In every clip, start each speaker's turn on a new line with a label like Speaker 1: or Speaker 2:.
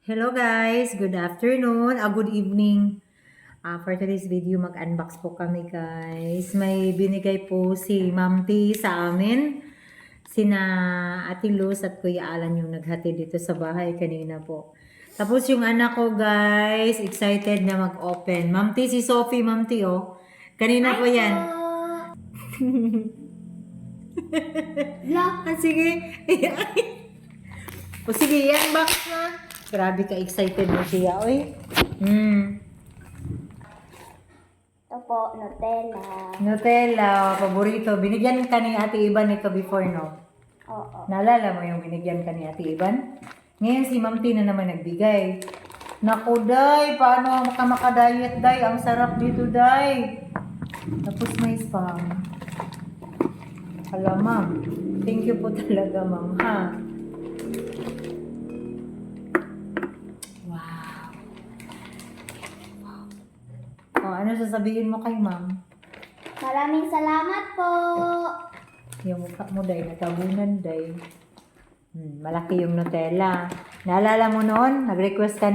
Speaker 1: Hello guys, good afternoon, good evening. For today's video, mag-unbox po kami guys. May binigay po si Ma'am T sa amin. Sina Ate Luz at Kuya Alan yung naghati dito sa bahay kanina po. Tapos yung anak ko guys, excited na mag-open. Ma'am T, si Sophie, Ma'am T oh. Kanina po yan. Sige. O sige, i-unbox na. Grabe ka excited mo siya, oy.
Speaker 2: Ito po, Nutella.
Speaker 1: Nutella, paborito. Binigyan ka ni Ate Iban nito before, no?
Speaker 2: Oo.
Speaker 1: Naalala mo yung binigyan ka ni Ate Iban? Ngayon si Ma'am Tina naman nagbigay. Naku, Day, paano ka makadiet, Day? Ang sarap dito, Day. Tapos may spam. Hala, Ma'am. Thank you po talaga, Ma'am, ha? Wow. O, ano sasabihin mo kay Ma'am?
Speaker 2: Maraming salamat po.
Speaker 1: Yung mukha mo, Day, natabunan, Day. Malaki yung Nutella. Naalala mo noon, nag-request ka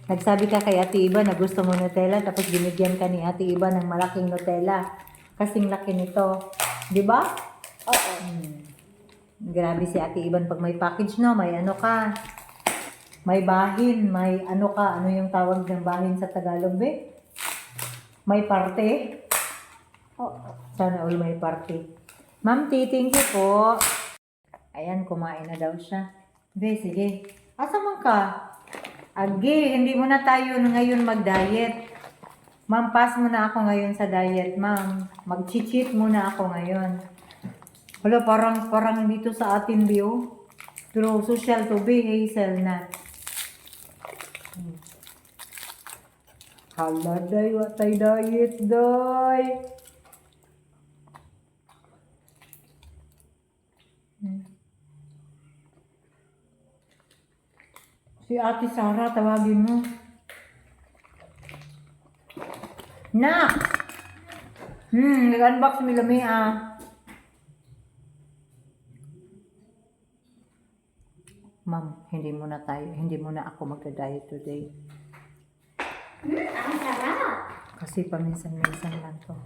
Speaker 1: nagsabi ka kay Ate Iba na gusto mo Nutella, tapos binigyan ka ni Ate Iba ng malaking Nutella. Kasing laki nito. Di ba?
Speaker 2: Oo.
Speaker 1: Grabe si Ate Iban pag may package, no? May ano ka. May bahin. May ano ka. Ano yung tawag ng bahin sa Tagalog, be? May parte.
Speaker 2: Oo.
Speaker 1: Sana all may parte. Ma'am T, thank you po. Ayan, kumain na daw siya. Be, sige. Asa man ka? Agi, hindi mo na tayo ngayon mag-diet. Ma'am, pass mo na ako ngayon sa diet, ma'am. Mag-cheat muna ako ngayon. Wala, parang dito sa atin, Bio. Pero social to be, hazelnut. Hala, day, watay diet, day. Si Ate Sarah, tawagin mo. Nak! Nag-unbox mi lami Ma'am, hindi muna ako magda-diet today.
Speaker 2: Ang sarap.
Speaker 1: Kasi paminsan-minsan lang to.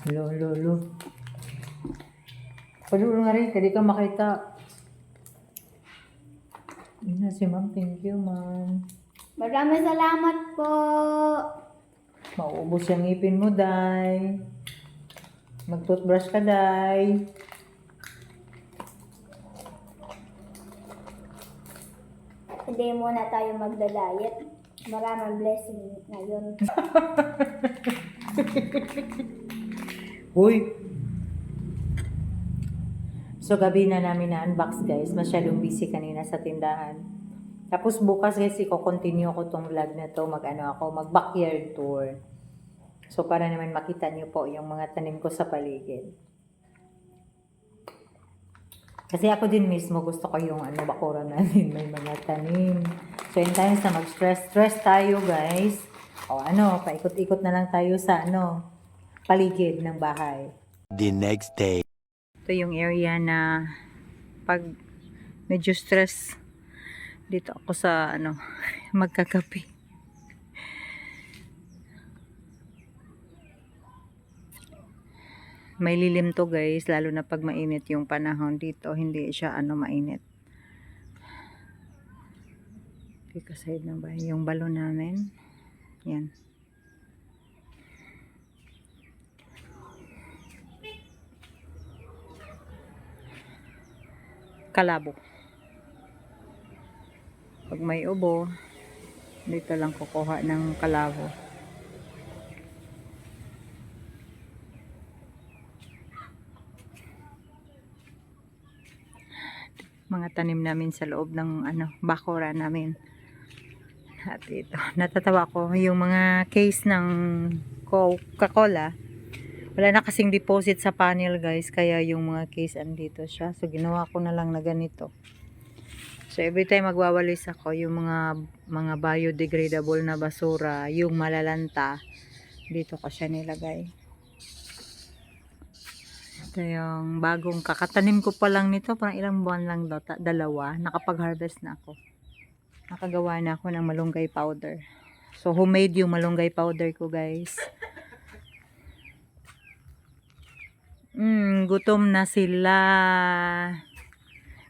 Speaker 1: Lo. Palulo nga rin, hindi ka makita. Yun na si Ma'am, thank you, Ma'am.
Speaker 2: Maraming salamat po.
Speaker 1: Mauubos yung ngipin mo, Day. Mag-toothbrush ka, Day.
Speaker 2: Hindi muna tayo magda-diet. Maraming blessing ngayon.
Speaker 1: Uy! So, gabi na namin na-unbox, guys. Masyadong busy kanina sa tindahan. Tapos bukas, guys, i-continue ko tong vlog na to. Mag-backyard tour. So, para naman makita niyo po yung mga tanim ko sa paligid. Kasi ako din mismo, gusto ko yung bakuran namin. May mga tanim. So, in times na mag-stress tayo, guys. O paikot-ikot na lang tayo sa paligid ng bahay.
Speaker 3: The next day.
Speaker 1: Ito yung area na pag medyo stress, dito ako sa magkakape. May lilim to, guys, lalo na pag mainit yung panahon dito. Hindi siya mainit. Side ng bahay. Yung balon namin. Yan. Kalabo. Pag may ubo, dito lang kukuha ng kalabo. Mga tanim namin sa loob ng bakura namin. At ito, natatawa ko yung mga case ng Coca-Cola. Wala na kasing deposit sa panel, guys, kaya yung mga case andito siya. So ginawa ko na lang na ganito. So every time magwawalis ako, yung mga biodegradable na basura, yung malalanta, Dito ko siya nilagay. Ito yung bagong kakatanim ko pa lang nito. Parang ilang buwan lang daw. Dalawa. Nakapag-harvest na ako. Nakagawa na ako ng malunggay powder. So, homemade yung malunggay powder ko, guys. Gutom na sila.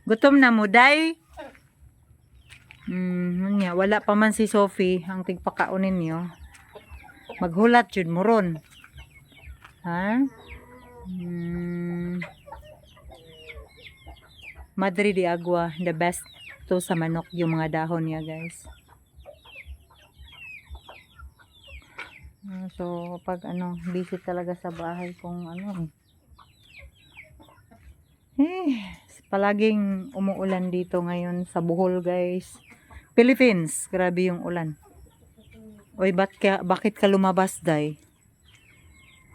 Speaker 1: Gutom na mo, day? Wala pa man si Sophie. Ang tigpakaunin niyo. Maghulat yun mo ron. Ha? Madre de Agua. The best to sa manok yung mga dahon niya, guys. So, pag busy talaga sa bahay kung palaging umuulan dito ngayon sa Bohol, guys. Philippines, grabe yung ulan. Oy, bakit ka lumabas, day?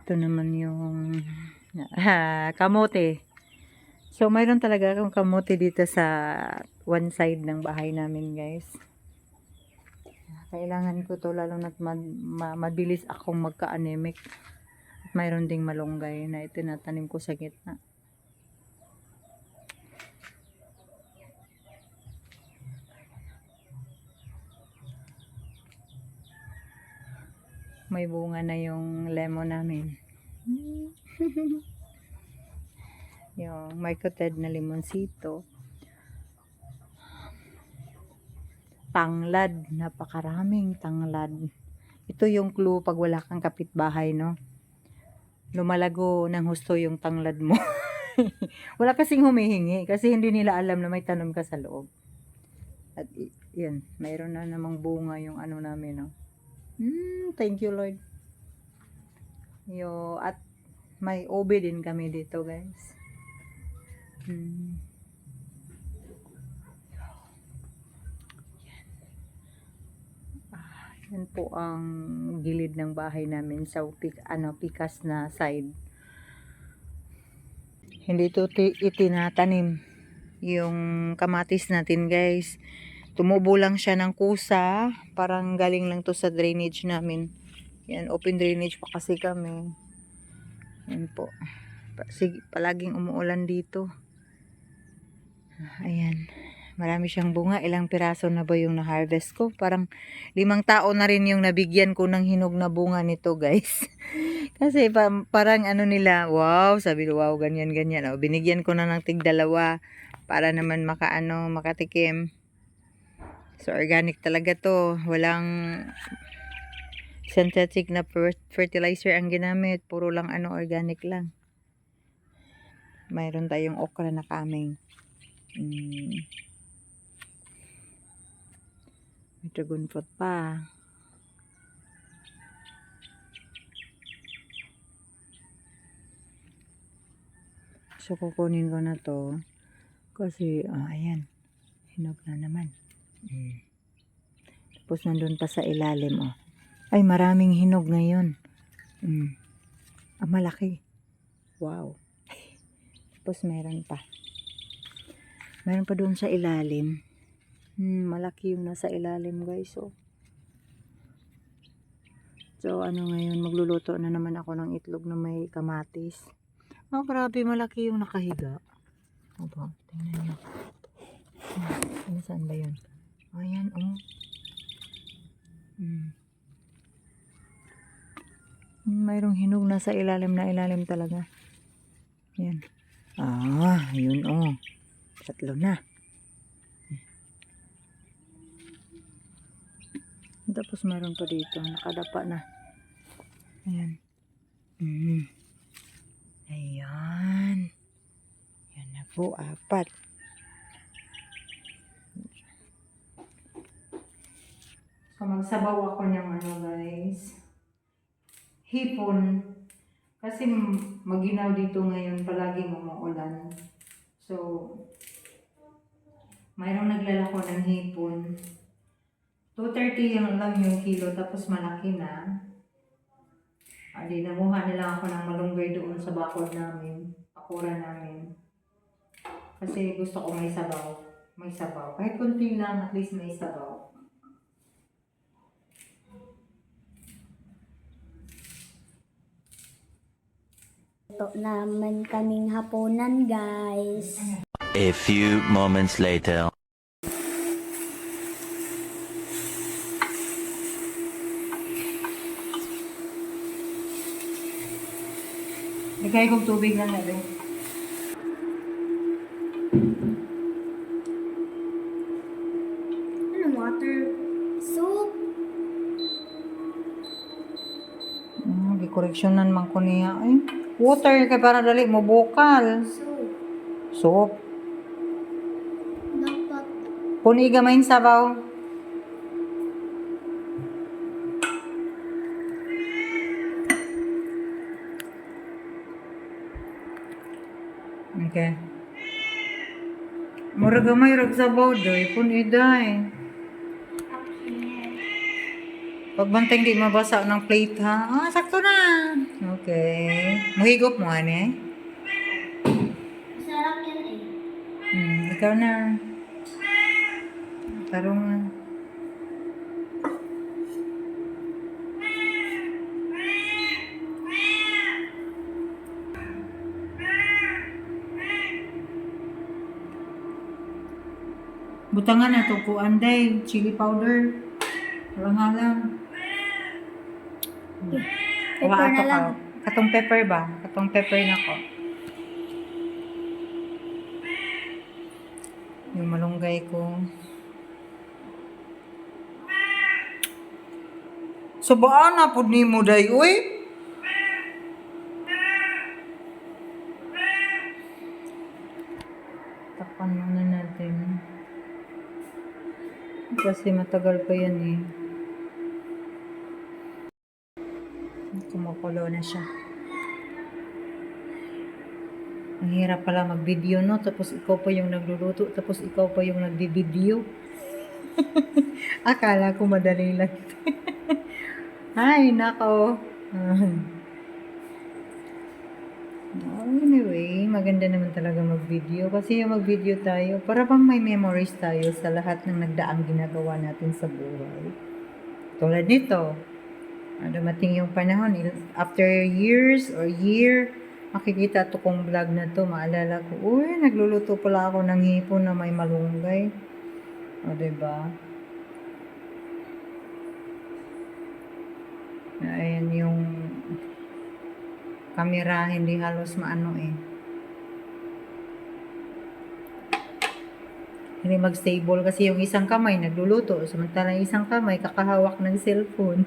Speaker 1: Ito naman yung kamote. So, mayroon talaga akong kamote dito sa one side ng bahay namin, guys. Kailangan ko to lalo na't mabilis akong magka-anemic. At mayroon ding malunggay na itinatanim ko sa gitna. May bunga na yung lemon namin. Yung mycoted na limonsito. Tanglad. Napakaraming tanglad. Ito yung clue pag wala kang kapitbahay, no? Lumalago ng husto yung tanglad mo. Wala kasing humihingi kasi hindi nila alam na may tanom ka sa loob. At yan, mayroon na namang bunga yung namin, no? Thank you, Lord. At may ube din kami dito, guys. Yan po ang gilid ng bahay namin sa pikas na side. Hindi ito itinatanim yung kamatis natin, guys. Tumubo lang siya ng kusa. Parang galing lang to sa drainage namin. Yan, open drainage pa kasi kami. Yan po. Palaging umuulan dito. Ayan. Marami siyang bunga. Ilang piraso na ba yung na-harvest ko? Parang 5 tao na rin yung nabigyan ko ng hinog na bunga nito, guys. Kasi parang nila, wow, sabi ko, wow, ganyan. O, binigyan ko na ng tig-2 para naman makatikim. So, organic talaga to. Walang synthetic na fertilizer ang ginamit. Puro lang organic lang. Mayroon tayong okra na kaming. May dragon fruit pa. So, kukunin ko na to. Kasi, ayan. Hinog na naman. Tapos, nandun pa sa ilalim, Ay, maraming hinog ngayon. Malaki. Wow. Tapos, meron pa. Meron pa doon sa ilalim. Malaki yung nasa ilalim, guys. So, ngayon, magluluto na naman ako ng itlog na may kamatis. Grabe, malaki yung nakahiga. Opo, tingnan nyo. Saan ba yun? Ayan, mayroong hinog na sa ilalim talaga. Yan. Yun, 3 na. Tapos mayroon pa dito, nakadapa na. Ayan. Ayan. Yan na po, 4. So, magsabaw ako ng guys. Hipon. Kasi maginaw dito ngayon, palaging umuulan. So, mayroong naglalako ng hipon. 230 lang yung kilo, tapos malaki na. Namuha nila ako ng malunggay doon sa bakod namin, pakura namin. Kasi gusto ko may sabaw. May sabaw. Kahit kunti lang, at least may sabaw.
Speaker 2: Ito naman kaming hapunan, guys.
Speaker 3: A few moments later.
Speaker 1: Lagay kong tubig lang natin.
Speaker 2: Ano, water? Soup?
Speaker 1: Gikoreksyonan man ko niya. Ay, water kay para dali mo bukal.
Speaker 2: Soup.
Speaker 1: Soup.
Speaker 2: Dapat.
Speaker 1: Kuni gamayin sabaw. Okay. Mura gamay rag sabaw doy. Kuni day. Pagbantay di mabasa ng plate ha. Ah, sakto na. Okay. Mahigop mo ani.
Speaker 2: Masarap yan eh.
Speaker 1: Ikaw na. Tarungan. Butangan na to po anday, chili powder. Halang-halang.
Speaker 2: Pepper na lang.
Speaker 1: Katong pepper ba? Katong pepper na ko. Yung malunggay ko. So baan na po ni mo day, uy? Takpan muna natin. Kasi matagal pa yan eh. Kumukulo na siya. Ang hirap pala mag-video, no? Tapos ikaw pa yung nagluluto, tapos ikaw pa yung nagbi-video. Akala ko madali lang. Ay, nako. Anyway, maganda naman talaga mag-video. Kasi yung mag-video tayo, para bang may memories tayo sa lahat ng nagdaang ginagawa natin sa buhay. Tulad nito, dumating yung panahon, after years or year, makikita to kong vlog na to, maalala ko, uy, nagluluto pala ako ng hipon na may malunggay. O, diba? Ayan yung camera, hindi halos maano eh. Hindi mag-stable kasi yung isang kamay nagluluto, samantalang isang kamay kakahawak ng cellphone.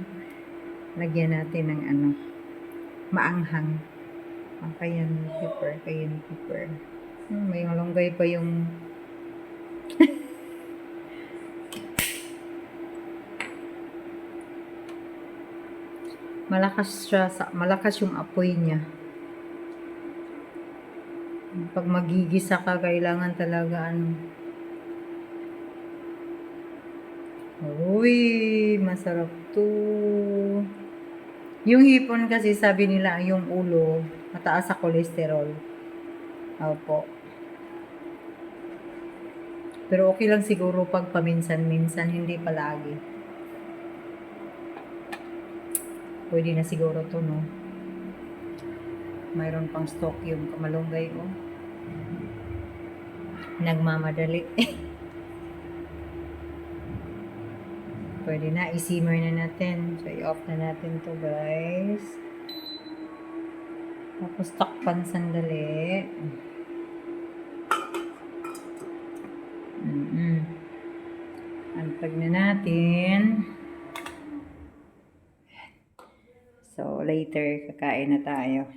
Speaker 1: Lagyan natin ng ano, maanghang. Cayenne pepper. May malunggay pa yung malakas yung apoy niya. Pag magigisa ka, kailangan talaga ano. Uy, masarap to. Yung hipon kasi sabi nila yung ulo, mataas sa cholesterol. Opo. Pero okay lang siguro pag paminsan-minsan, hindi palagi. Pwede na siguro to, no? Mayroon pang stock yung malunggay, oh. Nagmamadali. Pwede na, i-simmer na natin. So, i-off na natin to, guys. Tapos, takpan sandali. Antag na natin. So, later, kakain na tayo.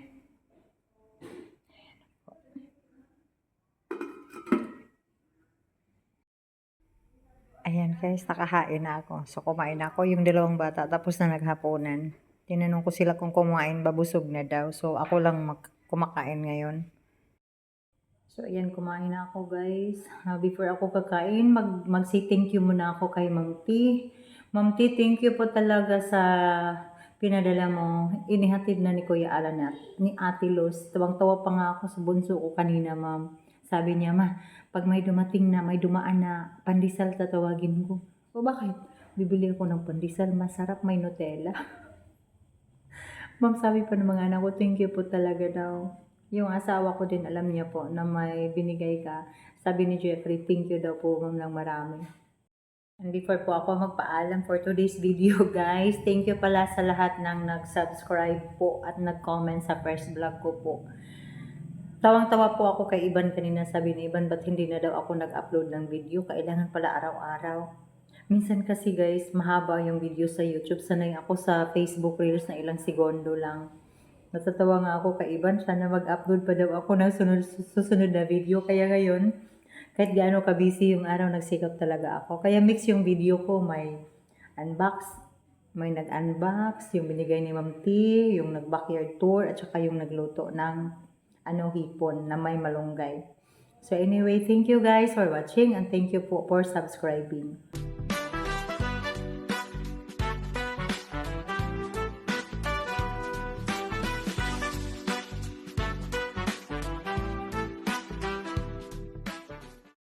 Speaker 1: Ayan guys, nakahain na ako. So, kumain ako yung dalawang bata, tapos na naghapunan. Tinanong ko sila kung kumain, babusog na daw. So, ako lang kumakain ngayon. So, ayan, kumain na ako guys. Before ako kakain, mag-say thank you muna ako kay Ma'am T. Ma'am T, thank you po talaga sa pinadala mo. Inihatid na ni Kuya Alan at ni Ate Luz. Tawang-tawa pa nga ako sa bunso ko kanina, ma'am. Sabi niya, ma, pag may dumating na, may dumaan na pandesal, tatawagin ko. O bakit? Bibili ako ng pandesal, masarap, may Nutella. Ma'am, sabi pa ng mga anak ko, thank you po talaga daw. Yung asawa ko din, alam niya po na may binigay ka. Sabi ni Jeffrey, thank you daw po ma'am ng marami. And before po ako magpaalam for today's video guys, thank you pala sa lahat ng nag-subscribe po at nag-comment sa first vlog ko po. Tawang-tawa po ako kay Iban kanina, sabi ni Iban, ba't hindi na daw ako nag-upload ng video? Kailangan pala araw-araw. Minsan kasi guys, mahaba yung video sa YouTube. Sanay ako sa Facebook Reels na ilang segundo lang. Natatawa nga ako kay Iban, sana mag-upload pa daw ako ng susunod na video. Kaya ngayon, kahit gaano ka-busy yung araw, nagsikap talaga ako. Kaya mix yung video ko, may nag-unbox, yung binigay ni Ma'am T, yung nag-backyard tour, at saka yung nagluto ng hipon na may malunggay. So anyway, thank you guys for watching and thank you po for subscribing.